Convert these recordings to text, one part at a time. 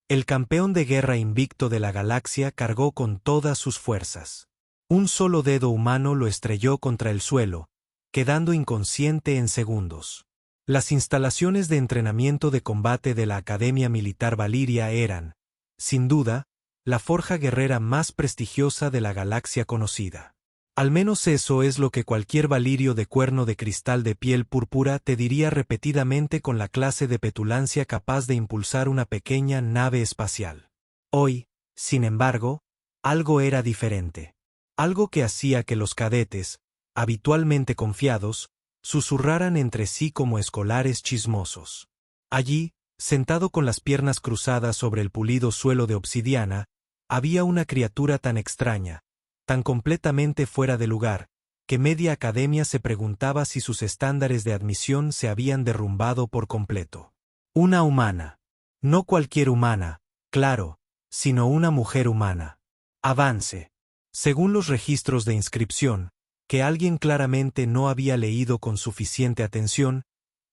El campeón de guerra invicto de la galaxia cargó con todas sus fuerzas. Un solo dedo humano lo estrelló contra el suelo, quedando inconsciente en segundos. Las instalaciones de entrenamiento de combate de la Academia Militar Valiria eran, sin duda, la forja guerrera más prestigiosa de la galaxia conocida. Al menos eso es lo que cualquier valirio de cuerno de cristal de piel púrpura te diría repetidamente con la clase de petulancia capaz de impulsar una pequeña nave espacial. Hoy, sin embargo, algo era diferente. Algo que hacía que los cadetes, habitualmente confiados, susurraran entre sí como escolares chismosos. Allí, sentado con las piernas cruzadas sobre el pulido suelo de obsidiana, había una criatura tan extraña, tan completamente fuera de lugar, que media academia se preguntaba si sus estándares de admisión se habían derrumbado por completo. Una humana. No cualquier humana, claro, sino una mujer humana. Avance. Según los registros de inscripción, que alguien claramente no había leído con suficiente atención,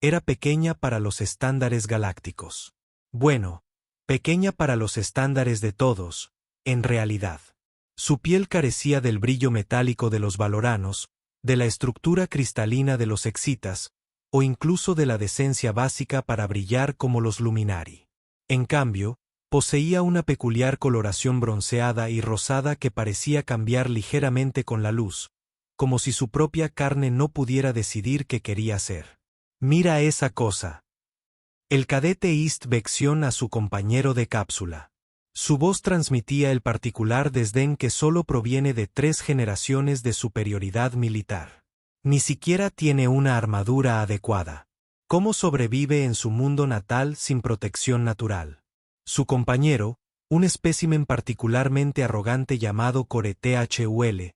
era pequeña para los estándares galácticos. Bueno, pequeña para los estándares de todos, en realidad. Su piel carecía del brillo metálico de los valoranos, de la estructura cristalina de los excitas, o incluso de la decencia básica para brillar como los luminari. En cambio, poseía una peculiar coloración bronceada y rosada que parecía cambiar ligeramente con la luz, como si su propia carne no pudiera decidir qué quería ser. «Mira esa cosa». El cadete East vección a su compañero de cápsula. Su voz transmitía el particular desdén que solo proviene de 3 generaciones de superioridad militar. Ni siquiera tiene una armadura adecuada. ¿Cómo sobrevive en su mundo natal sin protección natural? Su compañero, un espécimen particularmente arrogante llamado Core Thul,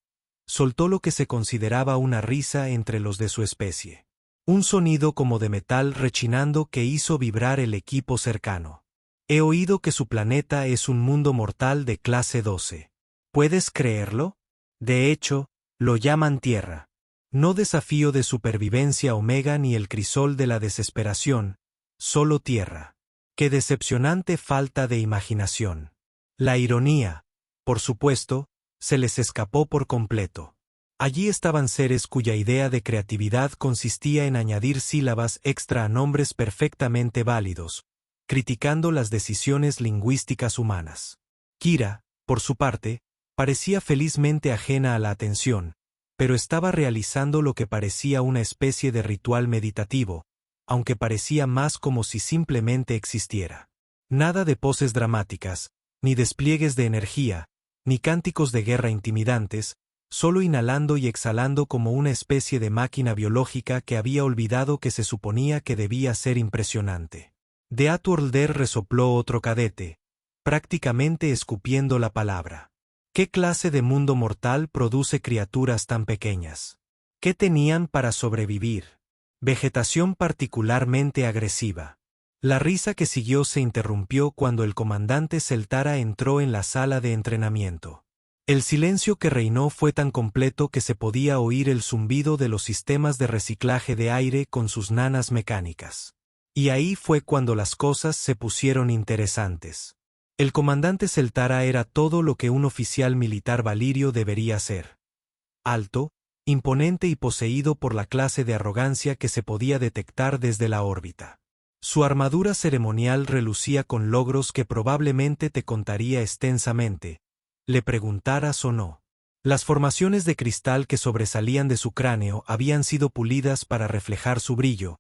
soltó lo que se consideraba una risa entre los de su especie. Un sonido como de metal rechinando que hizo vibrar el equipo cercano. He oído que su planeta es un mundo mortal de clase 12. ¿Puedes creerlo? De hecho, lo llaman Tierra. No desafío de supervivencia Omega ni el crisol de la desesperación, solo Tierra. Qué decepcionante falta de imaginación. La ironía, por supuesto, se les escapó por completo. Allí estaban seres cuya idea de creatividad consistía en añadir sílabas extra a nombres perfectamente válidos, criticando las decisiones lingüísticas humanas. Kira, por su parte, parecía felizmente ajena a la atención, pero estaba realizando lo que parecía una especie de ritual meditativo, aunque parecía más como si simplemente existiera. Nada de poses dramáticas, ni despliegues de energía, ni cánticos de guerra intimidantes, solo inhalando y exhalando como una especie de máquina biológica que había olvidado que se suponía que debía ser impresionante. De Atuorlder resopló otro cadete, prácticamente escupiendo la palabra. ¿Qué clase de mundo mortal produce criaturas tan pequeñas? ¿Qué tenían para sobrevivir? Vegetación particularmente agresiva. La risa que siguió se interrumpió cuando el comandante Seltara entró en la sala de entrenamiento. El silencio que reinó fue tan completo que se podía oír el zumbido de los sistemas de reciclaje de aire con sus nanas mecánicas. Y ahí fue cuando las cosas se pusieron interesantes. El comandante Seltara era todo lo que un oficial militar valirio debería ser. Alto, imponente y poseído por la clase de arrogancia que se podía detectar desde la órbita. Su armadura ceremonial relucía con logros que probablemente te contaría extensamente, le preguntaras o no. Las formaciones de cristal que sobresalían de su cráneo habían sido pulidas para reflejar su brillo,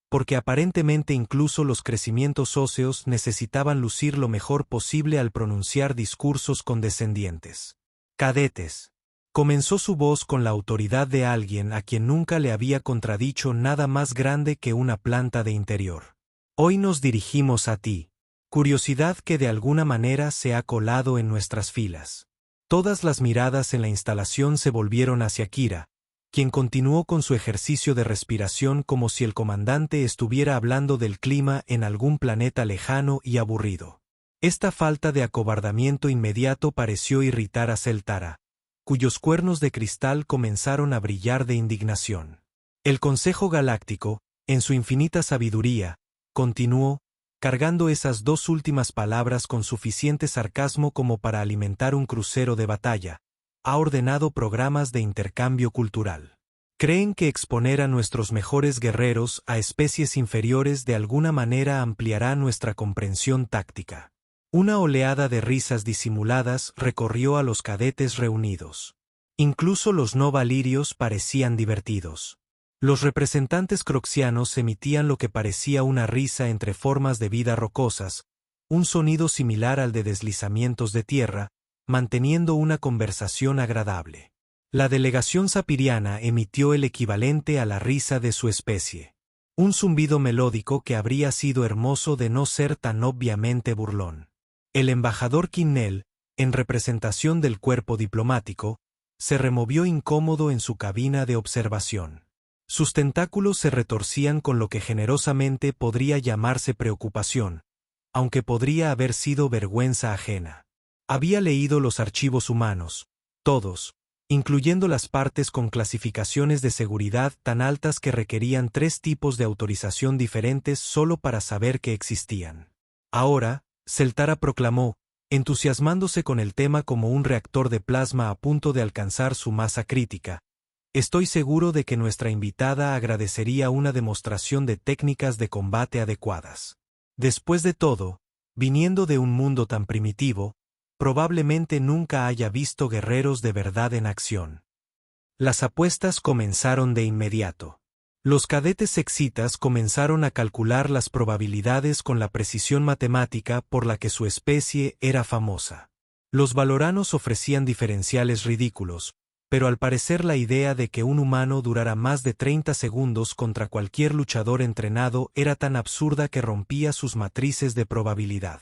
porque aparentemente incluso los crecimientos óseos necesitaban lucir lo mejor posible al pronunciar discursos condescendientes. Cadetes. Comenzó su voz con la autoridad de alguien a quien nunca le había contradicho nada más grande que una planta de interior. Hoy nos dirigimos a ti. Curiosidad que de alguna manera se ha colado en nuestras filas. Todas las miradas en la instalación se volvieron hacia Kira, quien continuó con su ejercicio de respiración como si el comandante estuviera hablando del clima en algún planeta lejano y aburrido. Esta falta de acobardamiento inmediato pareció irritar a Seltara, cuyos cuernos de cristal comenzaron a brillar de indignación. El Consejo Galáctico, en su infinita sabiduría, continuó, cargando esas dos últimas palabras con suficiente sarcasmo como para alimentar un crucero de batalla. Ha ordenado programas de intercambio cultural. Creen que exponer a nuestros mejores guerreros a especies inferiores de alguna manera ampliará nuestra comprensión táctica. Una oleada de risas disimuladas recorrió a los cadetes reunidos. Incluso los no valirios parecían divertidos. Los representantes croxianos emitían lo que parecía una risa entre formas de vida rocosas, un sonido similar al de deslizamientos de tierra, manteniendo una conversación agradable. La delegación sapiriana emitió el equivalente a la risa de su especie. Un zumbido melódico que habría sido hermoso de no ser tan obviamente burlón. El embajador Quinnell, en representación del cuerpo diplomático, se removió incómodo en su cabina de observación. Sus tentáculos se retorcían con lo que generosamente podría llamarse preocupación, aunque podría haber sido vergüenza ajena. Había leído los archivos humanos, todos, incluyendo las partes con clasificaciones de seguridad tan altas que requerían 3 tipos de autorización diferentes solo para saber que existían. Ahora, Celtara proclamó, entusiasmándose con el tema como un reactor de plasma a punto de alcanzar su masa crítica. Estoy seguro de que nuestra invitada agradecería una demostración de técnicas de combate adecuadas. Después de todo, viniendo de un mundo tan primitivo, probablemente nunca haya visto guerreros de verdad en acción. Las apuestas comenzaron de inmediato. Los cadetes sexitas comenzaron a calcular las probabilidades con la precisión matemática por la que su especie era famosa. Los valoranos ofrecían diferenciales ridículos, pero al parecer la idea de que un humano durara más de 30 segundos contra cualquier luchador entrenado era tan absurda que rompía sus matrices de probabilidad.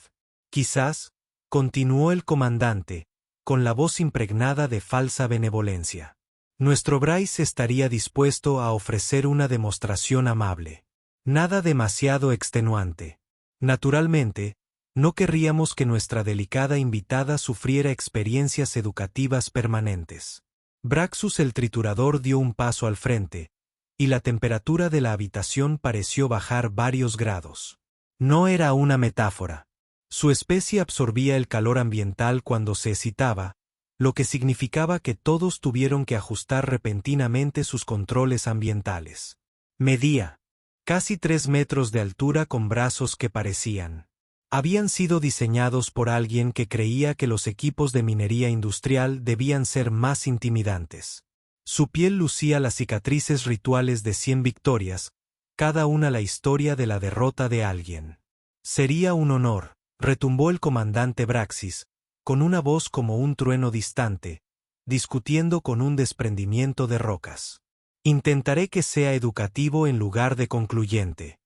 Quizás, continuó el comandante, con la voz impregnada de falsa benevolencia. Nuestro Bryce estaría dispuesto a ofrecer una demostración amable. Nada demasiado extenuante. Naturalmente, no querríamos que nuestra delicada invitada sufriera experiencias educativas permanentes. Braxus el triturador dio un paso al frente, y la temperatura de la habitación pareció bajar varios grados. No era una metáfora. Su especie absorbía el calor ambiental cuando se excitaba, lo que significaba que todos tuvieron que ajustar repentinamente sus controles ambientales. Medía casi 3 metros de altura con brazos que habían sido diseñados por alguien que creía que los equipos de minería industrial debían ser más intimidantes. Su piel lucía las cicatrices rituales de 100 victorias, cada una la historia de la derrota de alguien. Sería un honor, retumbó el comandante Braxis, con una voz como un trueno distante, discutiendo con un desprendimiento de rocas. Intentaré que sea educativo en lugar de concluyente.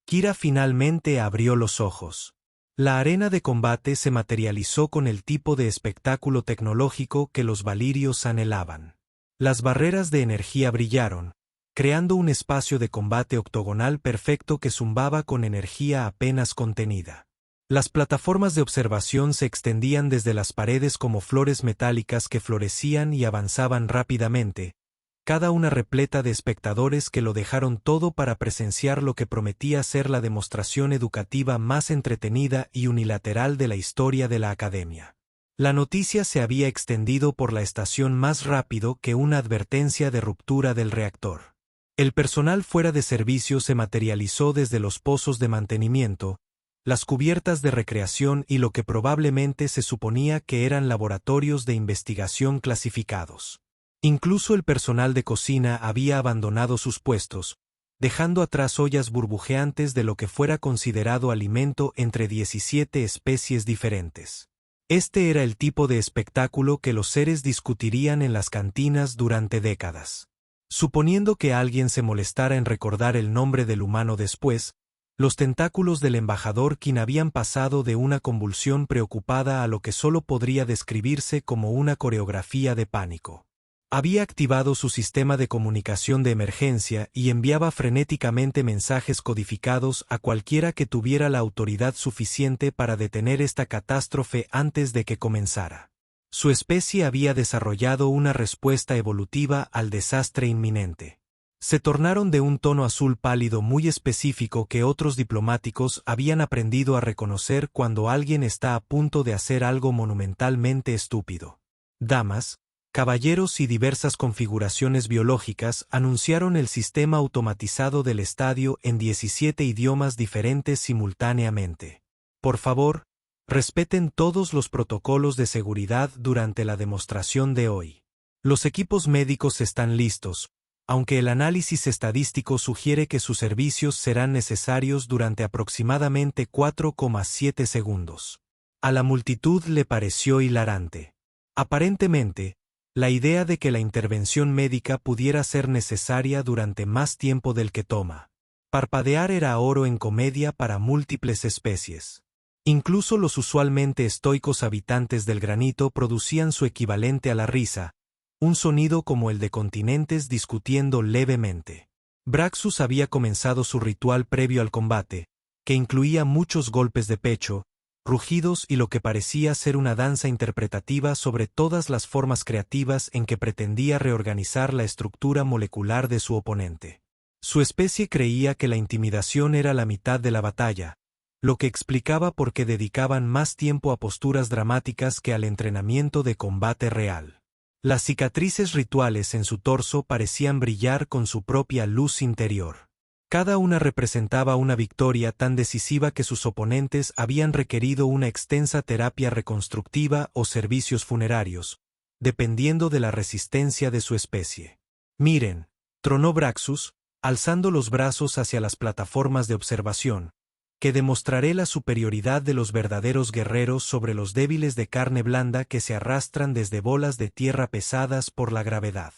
Kira finalmente abrió los ojos. La arena de combate se materializó con el tipo de espectáculo tecnológico que los valirios anhelaban. Las barreras de energía brillaron, creando un espacio de combate octogonal perfecto que zumbaba con energía apenas contenida. Las plataformas de observación se extendían desde las paredes como flores metálicas que florecían y avanzaban rápidamente, cada una repleta de espectadores que lo dejaron todo para presenciar lo que prometía ser la demostración educativa más entretenida y unilateral de la historia de la Academia. La noticia se había extendido por la estación más rápido que una advertencia de ruptura del reactor. El personal fuera de servicio se materializó desde los pozos de mantenimiento, las cubiertas de recreación y lo que probablemente se suponía que eran laboratorios de investigación clasificados. Incluso el personal de cocina había abandonado sus puestos, dejando atrás ollas burbujeantes de lo que fuera considerado alimento entre 17 especies diferentes. Este era el tipo de espectáculo que los seres discutirían en las cantinas durante décadas. Suponiendo que alguien se molestara en recordar el nombre del humano después, los tentáculos del embajador Qin habían pasado de una convulsión preocupada a lo que solo podría describirse como una coreografía de pánico. Había activado su sistema de comunicación de emergencia y enviaba frenéticamente mensajes codificados a cualquiera que tuviera la autoridad suficiente para detener esta catástrofe antes de que comenzara. Su especie había desarrollado una respuesta evolutiva al desastre inminente. Se tornaron de un tono azul pálido muy específico que otros diplomáticos habían aprendido a reconocer cuando alguien está a punto de hacer algo monumentalmente estúpido. Damas, caballeros y diversas configuraciones biológicas anunciaron el sistema automatizado del estadio en 17 idiomas diferentes simultáneamente. Por favor, respeten todos los protocolos de seguridad durante la demostración de hoy. Los equipos médicos están listos, aunque el análisis estadístico sugiere que sus servicios serán necesarios durante aproximadamente 4,7 segundos. A la multitud le pareció hilarante. Aparentemente, la idea de que la intervención médica pudiera ser necesaria durante más tiempo del que toma. Parpadear era oro en comedia para múltiples especies. Incluso los usualmente estoicos habitantes del granito producían su equivalente a la risa, un sonido como el de continentes discutiendo levemente. Braxus había comenzado su ritual previo al combate, que incluía muchos golpes de pecho, rugidos y lo que parecía ser una danza interpretativa sobre todas las formas creativas en que pretendía reorganizar la estructura molecular de su oponente. Su especie creía que la intimidación era la mitad de la batalla, lo que explicaba por qué dedicaban más tiempo a posturas dramáticas que al entrenamiento de combate real. Las cicatrices rituales en su torso parecían brillar con su propia luz interior. Cada una representaba una victoria tan decisiva que sus oponentes habían requerido una extensa terapia reconstructiva o servicios funerarios, dependiendo de la resistencia de su especie. Miren, tronó Braxus, alzando los brazos hacia las plataformas de observación, que demostraré la superioridad de los verdaderos guerreros sobre los débiles de carne blanda que se arrastran desde bolas de tierra pesadas por la gravedad.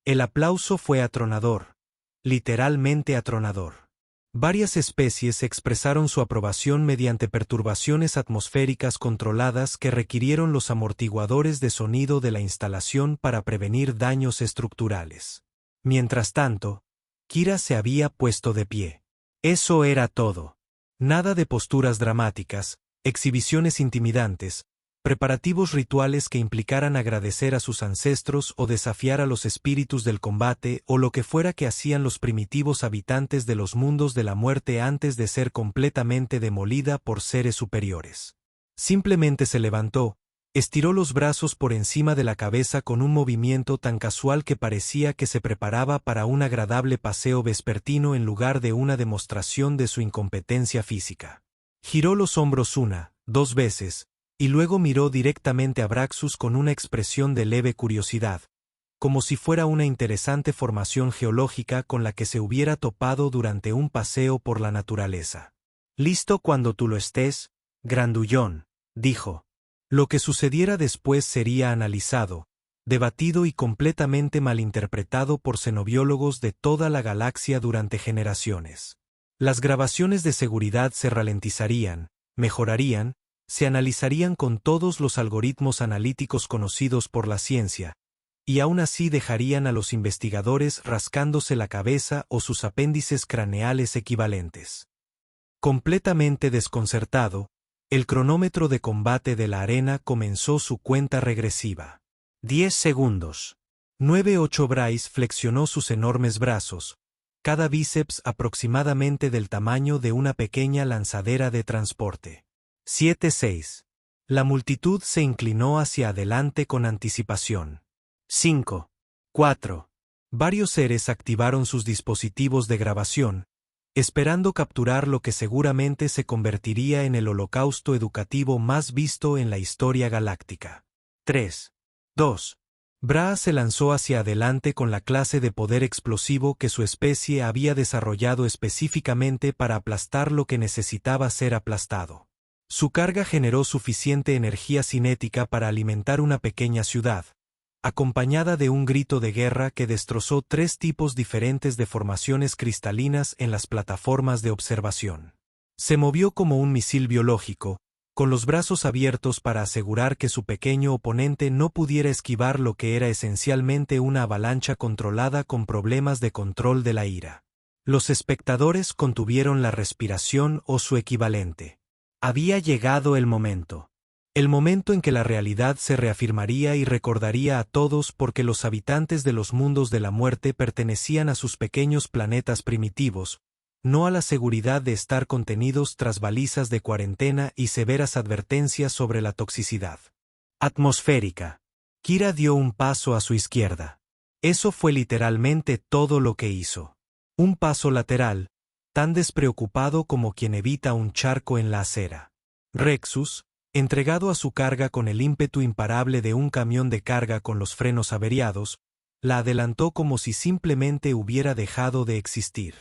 El aplauso fue atronador, literalmente atronador. Varias especies expresaron su aprobación mediante perturbaciones atmosféricas controladas que requirieron los amortiguadores de sonido de la instalación para prevenir daños estructurales. Mientras tanto, Kira se había puesto de pie. Eso era todo. Nada de posturas dramáticas, exhibiciones intimidantes, preparativos rituales que implicaran agradecer a sus ancestros o desafiar a los espíritus del combate o lo que fuera que hacían los primitivos habitantes de los mundos de la muerte antes de ser completamente demolida por seres superiores. Simplemente se levantó, estiró los brazos por encima de la cabeza con un movimiento tan casual que parecía que se preparaba para un agradable paseo vespertino en lugar de una demostración de su incompetencia física. Giró los hombros una, dos veces, y luego miró directamente a Braxus con una expresión de leve curiosidad, como si fuera una interesante formación geológica con la que se hubiera topado durante un paseo por la naturaleza. «Listo cuando tú lo estés, grandullón», dijo. Lo que sucediera después sería analizado, debatido y completamente malinterpretado por xenobiólogos de toda la galaxia durante generaciones. Las grabaciones de seguridad se ralentizarían, mejorarían, se analizarían con todos los algoritmos analíticos conocidos por la ciencia, y aún así dejarían a los investigadores rascándose la cabeza o sus apéndices craneales equivalentes. Completamente desconcertado, el cronómetro de combate de la arena comenzó su cuenta regresiva. 10 segundos. 9-8. Bryce flexionó sus enormes brazos, cada bíceps aproximadamente del tamaño de una pequeña lanzadera de transporte. 7-6. La multitud se inclinó hacia adelante con anticipación. 5. 4. Varios seres activaron sus dispositivos de grabación, esperando capturar lo que seguramente se convertiría en el holocausto educativo más visto en la historia galáctica. 3. 2. Braa se lanzó hacia adelante con la clase de poder explosivo que su especie había desarrollado específicamente para aplastar lo que necesitaba ser aplastado. Su carga generó suficiente energía cinética para alimentar una pequeña ciudad, acompañada de un grito de guerra que destrozó 3 tipos diferentes de formaciones cristalinas en las plataformas de observación. Se movió como un misil biológico, con los brazos abiertos para asegurar que su pequeño oponente no pudiera esquivar lo que era esencialmente una avalancha controlada con problemas de control de la ira. Los espectadores contuvieron la respiración o su equivalente. Había llegado el momento. El momento en que la realidad se reafirmaría y recordaría a todos porque los habitantes de los mundos de la muerte pertenecían a sus pequeños planetas primitivos, no a la seguridad de estar contenidos tras balizas de cuarentena y severas advertencias sobre la toxicidad atmosférica. Kira dio un paso a su izquierda. Eso fue literalmente todo lo que hizo. Un paso lateral, tan despreocupado como quien evita un charco en la acera. Rexus, entregado a su carga con el ímpetu imparable de un camión de carga con los frenos averiados, la adelantó como si simplemente hubiera dejado de existir.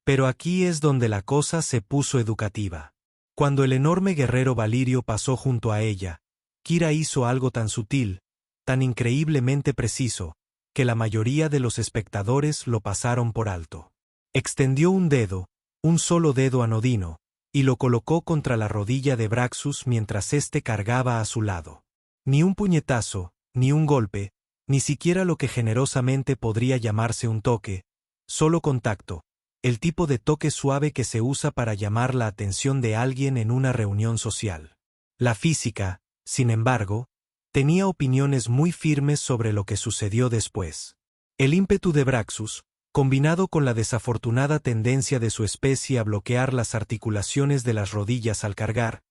Pero aquí es donde la cosa se puso educativa. Cuando el enorme guerrero Valirio pasó junto a ella, Kira hizo algo tan sutil, tan increíblemente preciso, que la mayoría de los espectadores lo pasaron por alto. Extendió un dedo, un solo dedo anodino, y lo colocó contra la rodilla de Braxus mientras éste cargaba a su lado. Ni un puñetazo, ni un golpe, ni siquiera lo que generosamente podría llamarse un toque, solo contacto, el tipo de toque suave que se usa para llamar la atención de alguien en una reunión social. La física, sin embargo, tenía opiniones muy firmes sobre lo que sucedió después. El ímpetu de Braxus, combinado con la desafortunada tendencia de su especie a bloquear las articulaciones de las rodillas al cargar,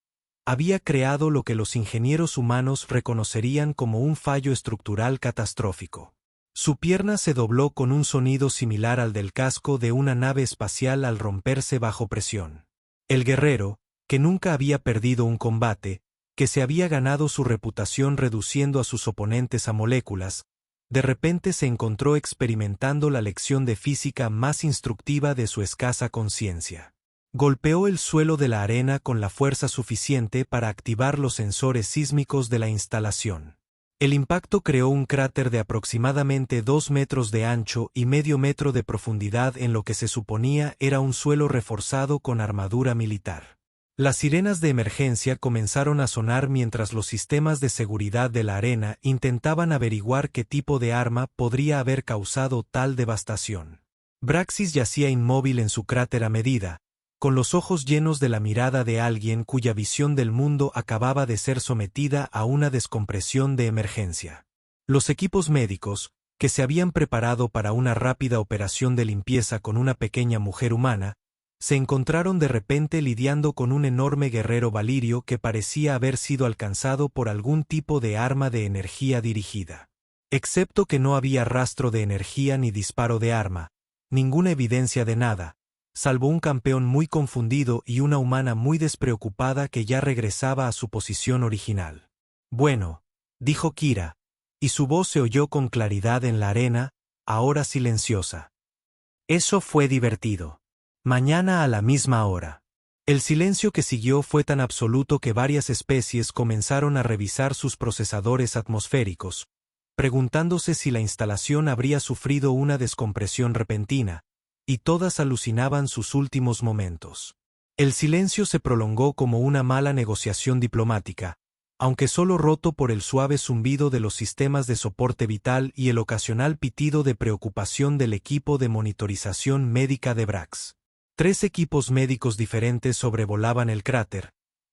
había creado lo que los ingenieros humanos reconocerían como un fallo estructural catastrófico. Su pierna se dobló con un sonido similar al del casco de una nave espacial al romperse bajo presión. El guerrero, que nunca había perdido un combate, que se había ganado su reputación reduciendo a sus oponentes a moléculas, de repente se encontró experimentando la lección de física más instructiva de su escasa conciencia. Golpeó el suelo de la arena con la fuerza suficiente para activar los sensores sísmicos de la instalación. El impacto creó un cráter de aproximadamente 2 metros de ancho y medio metro de profundidad en lo que se suponía era un suelo reforzado con armadura militar. Las sirenas de emergencia comenzaron a sonar mientras los sistemas de seguridad de la arena intentaban averiguar qué tipo de arma podría haber causado tal devastación. Braxis yacía inmóvil en su cráter a medida, con los ojos llenos de la mirada de alguien cuya visión del mundo acababa de ser sometida a una descompresión de emergencia. Los equipos médicos, que se habían preparado para una rápida operación de limpieza con una pequeña mujer humana, se encontraron de repente lidiando con un enorme guerrero Valirio que parecía haber sido alcanzado por algún tipo de arma de energía dirigida. Excepto que no había rastro de energía ni disparo de arma, ninguna evidencia de nada, salvo un campeón muy confundido y una humana muy despreocupada que ya regresaba a su posición original. «Bueno», dijo Kira, y su voz se oyó con claridad en la arena, ahora silenciosa. «Eso fue divertido. Mañana a la misma hora». El silencio que siguió fue tan absoluto que varias especies comenzaron a revisar sus procesadores atmosféricos, preguntándose si la instalación habría sufrido una descompresión repentina, y todas alucinaban sus últimos momentos. El silencio se prolongó como una mala negociación diplomática, aunque solo roto por el suave zumbido de los sistemas de soporte vital y el ocasional pitido de preocupación del equipo de monitorización médica de Brax. 3 equipos médicos diferentes sobrevolaban el cráter,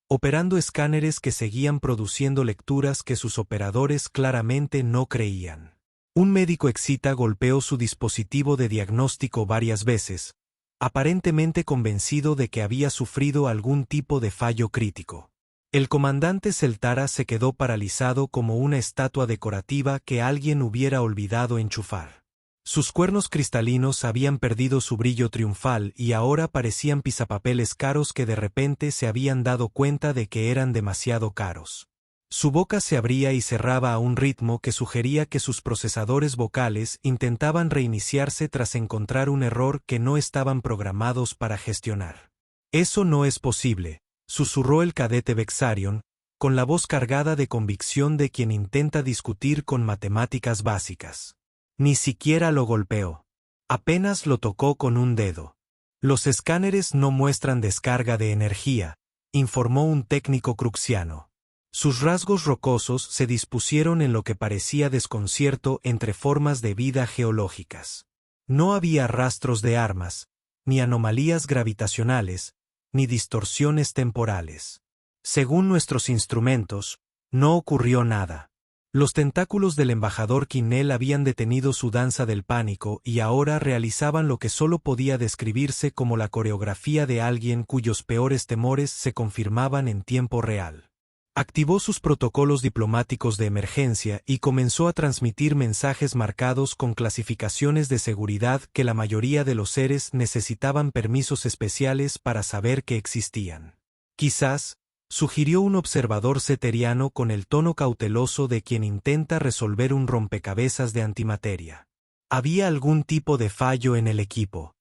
operando escáneres que seguían produciendo lecturas que sus operadores claramente no creían. Un médico excita golpeó su dispositivo de diagnóstico varias veces, aparentemente convencido de que había sufrido algún tipo de fallo crítico. El comandante Celtara se quedó paralizado como una estatua decorativa que alguien hubiera olvidado enchufar. Sus cuernos cristalinos habían perdido su brillo triunfal y ahora parecían pisapapeles caros que de repente se habían dado cuenta de que eran demasiado caros. Su boca se abría y cerraba a un ritmo que sugería que sus procesadores vocales intentaban reiniciarse tras encontrar un error que no estaban programados para gestionar. «Eso no es posible», susurró el cadete Vexarion, con la voz cargada de convicción de quien intenta discutir con matemáticas básicas. Ni siquiera lo golpeó. Apenas lo tocó con un dedo. «Los escáneres no muestran descarga de energía», informó un técnico cruxiano. Sus rasgos rocosos se dispusieron en lo que parecía desconcierto entre formas de vida geológicas. No había rastros de armas, ni anomalías gravitacionales, ni distorsiones temporales. «Según nuestros instrumentos», No ocurrió nada. Los tentáculos del embajador Quinnell habían detenido su danza del pánico y ahora realizaban lo que solo podía describirse como la coreografía de alguien cuyos peores temores se confirmaban en tiempo real. Activó sus protocolos diplomáticos de emergencia y comenzó a transmitir mensajes marcados con clasificaciones de seguridad que la mayoría de los seres necesitaban permisos especiales para saber que existían. Quizás, sugirió un observador ceteriano con el tono cauteloso de quien intenta resolver un rompecabezas de antimateria. Había algún tipo de fallo en el equipo.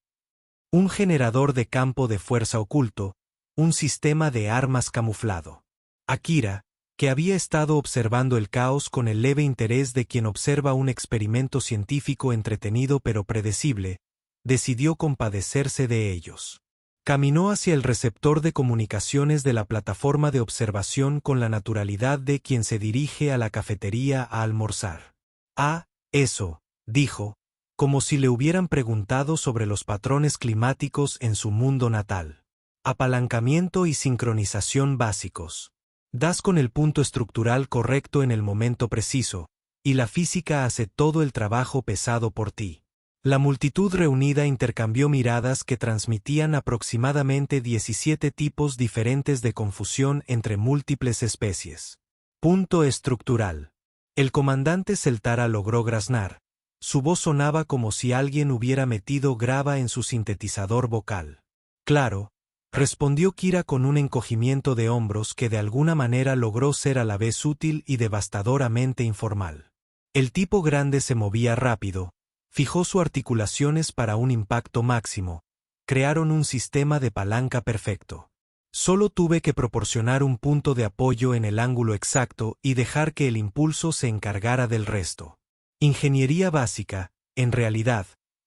Un generador de campo de fuerza oculto, un sistema de armas camuflado. Akira, que había estado observando el caos con el leve interés de quien observa un experimento científico entretenido pero predecible, decidió compadecerse de ellos. Caminó hacia el receptor de comunicaciones de la plataforma de observación con la naturalidad de quien se dirige a la cafetería a almorzar. Ah, eso, dijo, como si le hubieran preguntado sobre los patrones climáticos en su mundo natal. Apalancamiento y sincronización básicos. Das con el punto estructural correcto en el momento preciso, y la física hace todo el trabajo pesado por ti. La multitud reunida intercambió miradas que transmitían aproximadamente 17 tipos diferentes de confusión entre múltiples especies. Punto estructural. El comandante Celtara logró graznar. Su voz sonaba como si alguien hubiera metido grava en su sintetizador vocal. Claro, respondió Kira con un encogimiento de hombros que de alguna manera logró ser a la vez útil y devastadoramente informal. El tipo grande se movía rápido. Fijó sus articulaciones para un impacto máximo. Crearon un sistema de palanca perfecto. Solo tuve que proporcionar un punto de apoyo en el ángulo exacto y dejar que el impulso se encargara del resto. Ingeniería básica, en realidad,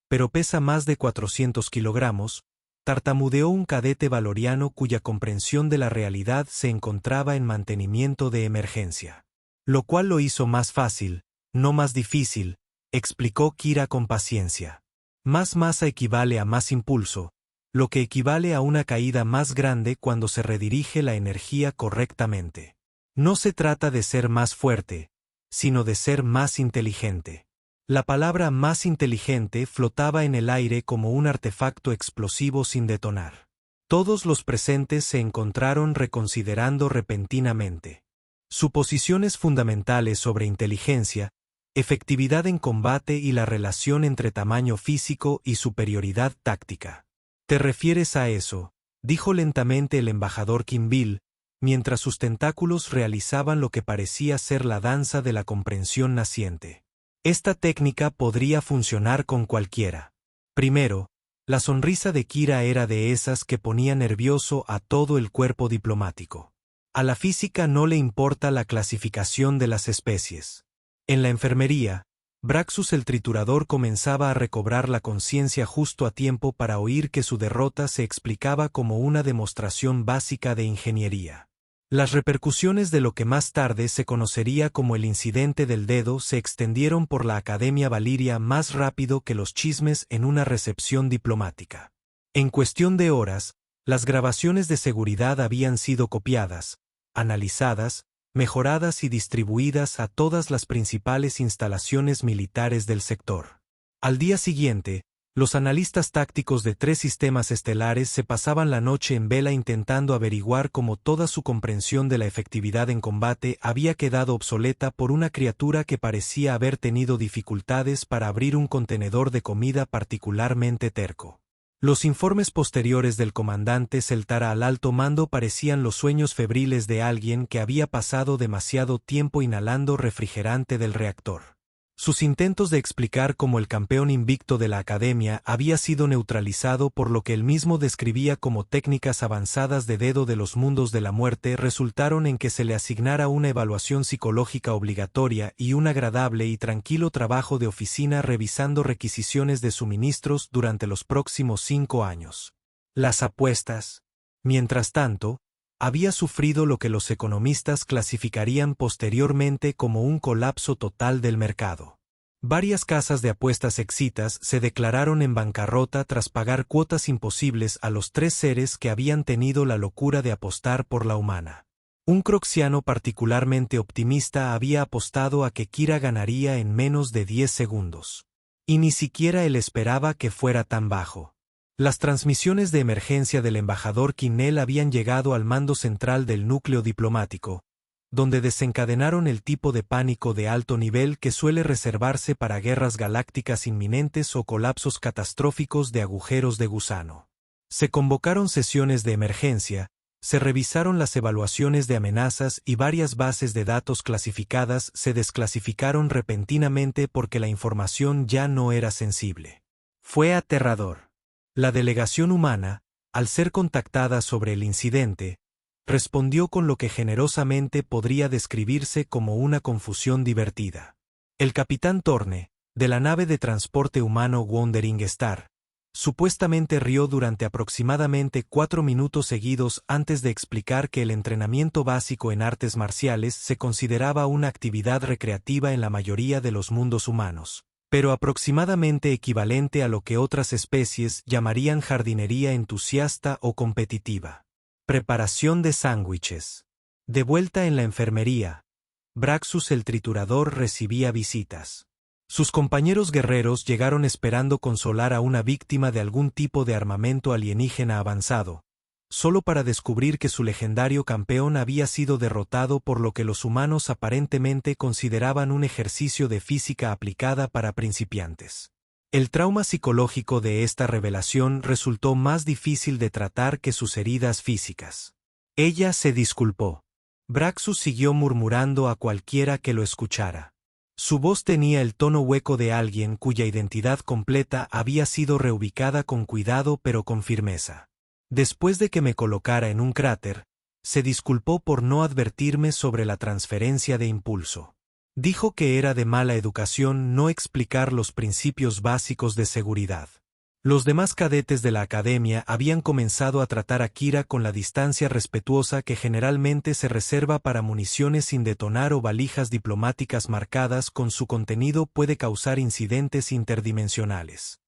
pero pesa más de 400 kilogramos, tartamudeó un cadete valoriano cuya comprensión de la realidad se encontraba en mantenimiento de emergencia. Lo cual lo hizo más fácil, no más difícil, explicó Kira con paciencia. Más masa equivale a más impulso, lo que equivale a una caída más grande cuando se redirige la energía correctamente. No se trata de ser más fuerte, sino de ser más inteligente. La palabra más inteligente flotaba en el aire como un artefacto explosivo sin detonar. Todos los presentes se encontraron reconsiderando repentinamente suposiciones fundamentales sobre inteligencia, efectividad en combate y la relación entre tamaño físico y superioridad táctica. ¿Te refieres a eso?, dijo lentamente el embajador Quinnell, mientras sus tentáculos realizaban lo que parecía ser la danza de la comprensión naciente. Esta técnica podría funcionar con cualquiera. Primero, la sonrisa de Kira era de esas que ponía nervioso a todo el cuerpo diplomático. A la física no le importa la clasificación de las especies. En la enfermería, Braxus el triturador comenzaba a recobrar la conciencia justo a tiempo para oír que su derrota se explicaba como una demostración básica de ingeniería. Las repercusiones de lo que más tarde se conocería como el incidente del dedo se extendieron por la Academia Valiria más rápido que los chismes en una recepción diplomática. En cuestión de horas, las grabaciones de seguridad habían sido copiadas, analizadas, mejoradas y distribuidas a todas las principales instalaciones militares del sector. Al día siguiente, los analistas tácticos de 3 sistemas estelares se pasaban la noche en vela intentando averiguar cómo toda su comprensión de la efectividad en combate había quedado obsoleta por una criatura que parecía haber tenido dificultades para abrir un contenedor de comida particularmente terco. Los informes posteriores del comandante Celtara al alto mando parecían los sueños febriles de alguien que había pasado demasiado tiempo inhalando refrigerante del reactor. Sus intentos de explicar cómo el campeón invicto de la Academia había sido neutralizado por lo que él mismo describía como técnicas avanzadas de dedo de los mundos de la muerte resultaron en que se le asignara una evaluación psicológica obligatoria y un agradable y tranquilo trabajo de oficina revisando requisiciones de suministros durante los próximos 5 años. Las apuestas, mientras tanto, había sufrido lo que los economistas clasificarían posteriormente como un colapso total del mercado. Varias casas de apuestas excitas se declararon en bancarrota tras pagar cuotas imposibles a los 3 seres que habían tenido la locura de apostar por la humana. Un croxiano particularmente optimista había apostado a que Kira ganaría en menos de 10 segundos. Y ni siquiera él esperaba que fuera tan bajo. Las transmisiones de emergencia del embajador Quinnell habían llegado al mando central del núcleo diplomático, donde desencadenaron el tipo de pánico de alto nivel que suele reservarse para guerras galácticas inminentes o colapsos catastróficos de agujeros de gusano. Se convocaron sesiones de emergencia, se revisaron las evaluaciones de amenazas y varias bases de datos clasificadas se desclasificaron repentinamente porque la información ya no era sensible. Fue aterrador. La delegación humana, al ser contactada sobre el incidente, respondió con lo que generosamente podría describirse como una confusión divertida. El capitán Thorne, de la nave de transporte humano Wandering Star, supuestamente rió durante aproximadamente 4 minutos seguidos antes de explicar que el entrenamiento básico en artes marciales se consideraba una actividad recreativa en la mayoría de los mundos humanos, pero aproximadamente equivalente a lo que otras especies llamarían jardinería entusiasta o competitiva. Preparación de sándwiches. De vuelta en la enfermería, Braxus el triturador recibía visitas. Sus compañeros guerreros llegaron esperando consolar a una víctima de algún tipo de armamento alienígena avanzado, solo para descubrir que su legendario campeón había sido derrotado por lo que los humanos aparentemente consideraban un ejercicio de física aplicada para principiantes. El trauma psicológico de esta revelación resultó más difícil de tratar que sus heridas físicas. Ella se disculpó. Braxus siguió murmurando a cualquiera que lo escuchara. Su voz tenía el tono hueco de alguien cuya identidad completa había sido reubicada con cuidado pero con firmeza. Después de que me colocara en un cráter, se disculpó por no advertirme sobre la transferencia de impulso. Dijo que era de mala educación no explicar los principios básicos de seguridad. Los demás cadetes de la academia habían comenzado a tratar a Kira con la distancia respetuosa que generalmente se reserva para municiones sin detonar o valijas diplomáticas marcadas con su contenido puede causar incidentes interdimensionales.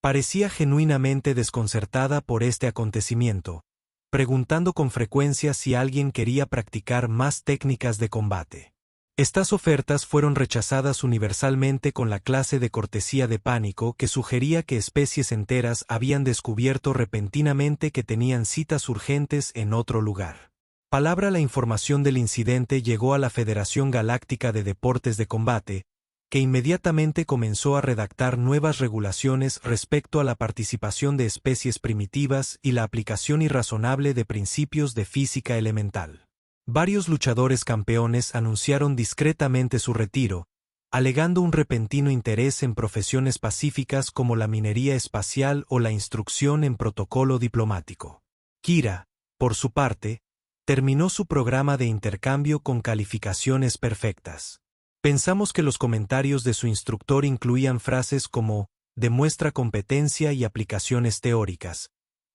Parecía genuinamente desconcertada por este acontecimiento, preguntando con frecuencia si alguien quería practicar más técnicas de combate. Estas ofertas fueron rechazadas universalmente con la clase de cortesía de pánico que sugería que especies enteras habían descubierto repentinamente que tenían citas urgentes en otro lugar. La información del incidente llegó a la Federación Galáctica de Deportes de Combate, que inmediatamente comenzó a redactar nuevas regulaciones respecto a la participación de especies primitivas y la aplicación irrazonable de principios de física elemental. Varios luchadores campeones anunciaron discretamente su retiro, alegando un repentino interés en profesiones pacíficas como la minería espacial o la instrucción en protocolo diplomático. Kira, por su parte, terminó su programa de intercambio con calificaciones perfectas. Pensamos que los comentarios de su instructor incluían frases como «demuestra competencia y aplicaciones teóricas»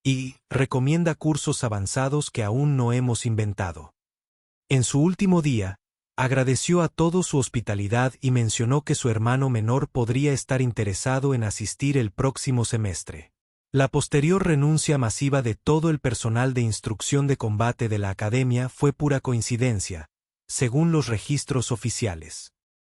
y «recomienda cursos avanzados que aún no hemos inventado». En su último día, agradeció a todos su hospitalidad y mencionó que su hermano menor podría estar interesado en asistir el próximo semestre. La posterior renuncia masiva de todo el personal de instrucción de combate de la academia fue pura coincidencia, según los registros oficiales.